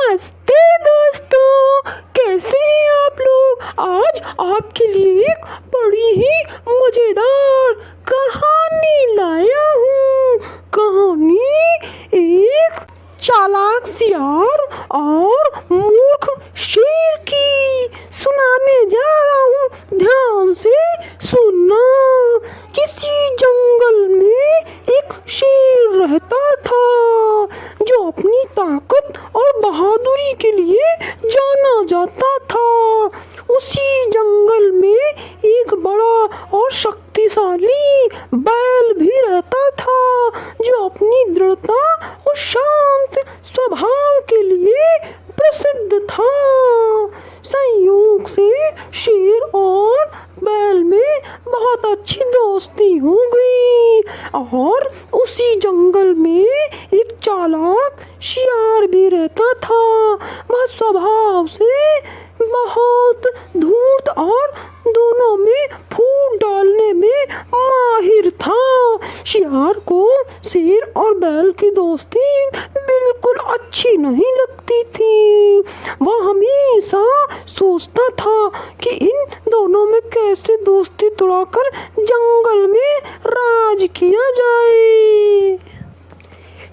नमस्ते दोस्तों, कैसे हैं आप लोग। आज आपके लिए एक बड़ी ही मजेदार कहानी लाया हूँ। कहानी एक चालाक सियार और मूर्ख शेर की सुनाने जा रहा हूँ। ध्यान से सुनना। किसी जंगल में एक शेर रहता था जो अपनी ताकत और बहादुरी के लिए जाना जाता था। उसी जंगल में एक बड़ा और शक्तिशाली बैल भी रहता था जो अपनी दृढ़ता और शांत स्वभाव के लिए प्रसिद्ध था। संयोग से शेर और बैल में बहुत अच्छी दोस्ती हो गई और उसी जंगल में एक चालाक शियार भी रहता था। वह स्वभाव से बहुत धूर्त और दोनों में फूट डालने में माहिर था। शियार को शेर और बैल की दोस्ती बिल्कुल अच्छी नहीं लगती थी। वह हमेशा सोचता था कि इन दोनों में कैसे दोस्ती तोड़कर जंगल में राज किया जाए।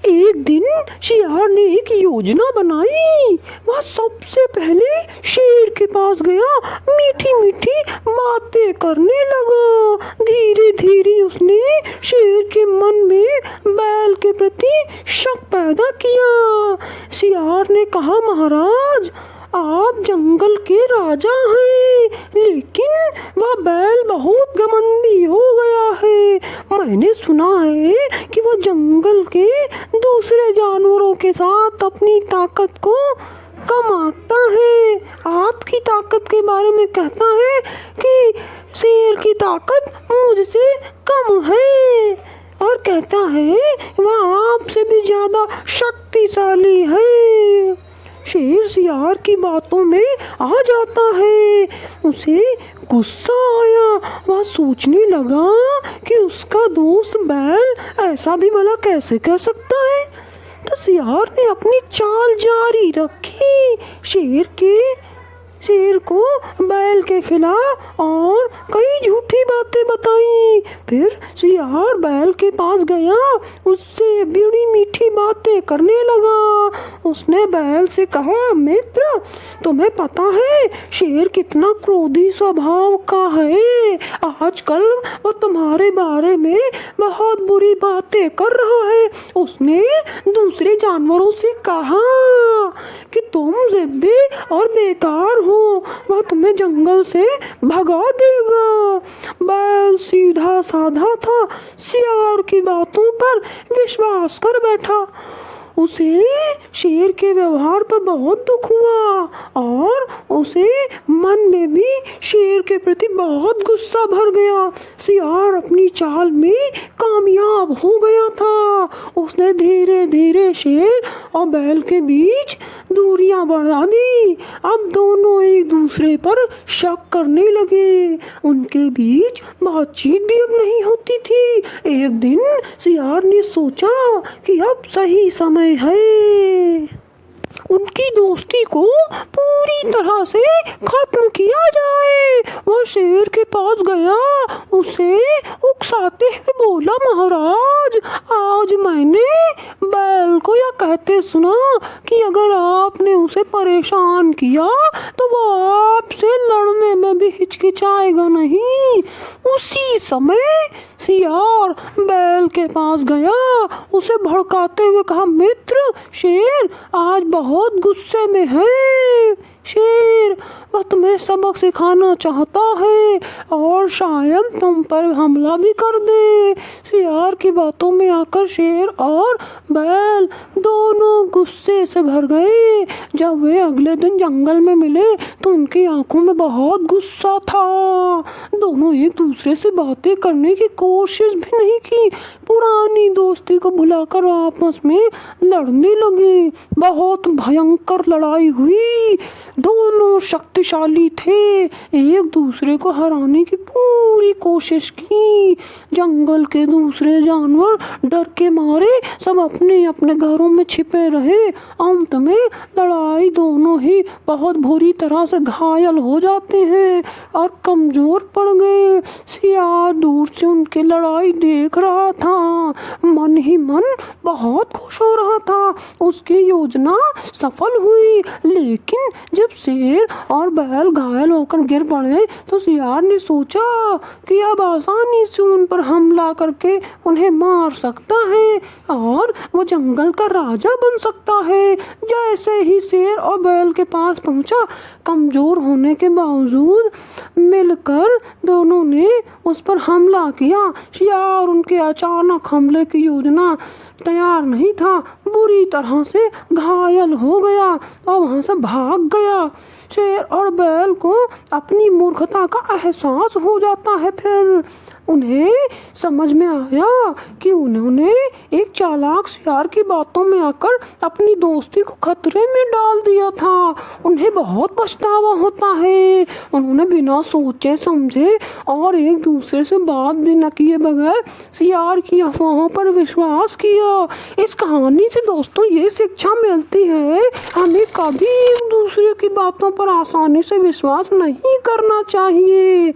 एक दिन शियार ने एक योजना बनाई। वह सबसे पहले शेर के पास गया, मीठी मीठी बातें करने लगा। धीरे धीरे उसने शेर के मन में बैल के प्रति शक पैदा किया। शियार ने कहा, महाराज, आप जंगल के राजा हैं, लेकिन वह बैल बहुत घमंडी हो गया है। मैंने सुना है कि वह जंगल के दूसरे जानवरों के साथ अपनी ताकत को कम आंकता है। आपकी ताकत के बारे में कहता है कि शेर की ताकत मुझसे कम है और कहता है वह आपसे भी ज्यादा शक्तिशाली है। शेर शियार की बातों में आ जाता है। उसे गुस्सा आया। वह सोचने लगा कि उसका दोस्त बैल ऐसा भी भला कैसे कह सकता है। तो शियार ने अपनी चाल जारी रखी। शेर को बैल के खिलाफ और कई झूठी बातें बताई। फिर शियार बैल के पास गया, उससे बड़ी मीठी बातें करने लगा। उसने बैल से कहा, मित्र, तुम्हें पता है शेर कितना क्रोधी स्वभाव का है। आजकल वो तुम्हारे बारे में बहुत बुरी बातें कर रहा है। उसने दूसरे जानवरों से कहा कि तुम जिद्दी और बेकार हो, वह तुम्हें जंगल से भगा देगा। बैल सीधा साधा था, शियार की बातों पर विश्वास कर बैठा। उसे शेर के व्यवहार पर बहुत दुख हुआ और उसे मन में भी शेर के प्रति बहुत गुस्सा भर गया। शियार अपनी चाल में कामयाब हो गया था। उसने धीरे धीरे शेर और बैल के बीच दूरियां बढ़ा दी। अब दोनों एक दूसरे पर शक करने लगे। उनके बीच बातचीत भी अब नहीं होती थी। एक दिन शियार ने सोचा कि अब सही समय है उनकी दोस्ती को पूरी तरह से खत्म किया जाए। वह शेर के पास गया, उसे उकसाते हुए बोला, महाराज, आज मैंने बैल को यह कहते सुना कि अगर आपने उसे परेशान किया तो वो आपसे लड़ने में भी हिचकिचाएगा नहीं। उसी समय शियार बैल के पास गया, उसे भड़काते हुए कहा, मित्र, शेर आज बहुत गुस्से में है। शेर, वह तुम्हें सबक सिखाना चाहता है और शायद तुम पर हमला भी कर दे। शियार की बातों में आकर शेर और बैल दोनों गुस्से से भर गए। जब वे अगले दिन जंगल में मिले तो उनकी आंखों में बहुत गुस्सा था। दोनों एक दूसरे से बातें करने की कोशिश भी नहीं की। पुरानी दोस्ती को भुलाकर आपस में लड़ने लगे। बहुत भयंकर लड़ाई हुई। दोनों शक्तिशाली थे, एक दूसरे को हराने की पूरी कोशिश की। जंगल के दूसरे जानवर डर के मारे सब अपने अपने घरों में छिपे रहे। अंत में लड़ाई दोनों ही बहुत बुरी तरह से घायल हो जाते हैं और कमजोर पड़ गए। सियार दूर से उनकी लड़ाई देख रहा था, मन ही मन बहुत खुश हो रहा था। उसकी योजना सफल हुई, लेकिन जब शेर और बैल घायल होकर गिर पड़े तो सियार ने सोचा कि अब आसानी से उन पर हमला करके उन्हें मार सकता है और वो जंगल का राजा बन सकता है। जैसे ही शेर और बैल के पास पहुंचा, कमजोर होने के बावजूद मिलकर दोनों ने उस पर हमला किया। सियार उनके अचानक हमले की योजना तैयार नहीं था, बुरी तरह से घायल हो गया और वहां से भाग गया। शेर और बैल को अपनी मूर्खता का एहसास हो जाता है। फिर उन्हें समझ में आया कि उन्होंने एक चालाक सियार की बातों में आकर अपनी दोस्ती को खतरे में डाल दिया था। उन्हें बहुत पछतावा होता है। उन्होंने बिना सोचे समझे और एक दूसरे से बात भी न किए बगैर सियार की अफवाहों पर विश्वास किया। इस कहानी से दोस्तों ये शिक्षा मिलती है, हमें कभी एक दूसरे की बातों पर आसानी से विश्वास नहीं करना चाहिए,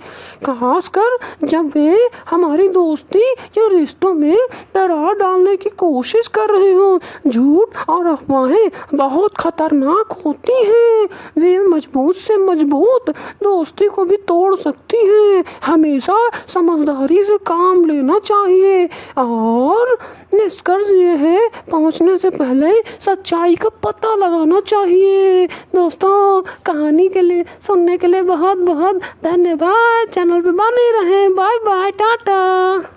खासकर जब वे हमारी दोस्ती या रिश्तों में दरार डालने की कोशिश कर रहे हो। झूठ और अफवाहें बहुत खतरनाक होती हैं, वे मजबूत से मजबूत दोस्ती को भी तोड़ सकती हैं। हमेशा समझदारी से काम लेना चाहिए और निष्कर्ष ये है, पहुंचने से पहले सच्चाई का पता लगाना चाहिए। दोस्तों, कहानी के लिए सुनने के लिए बहुत बहुत धन्यवाद। चैनल पे बने रहें। Bye bye, Tata.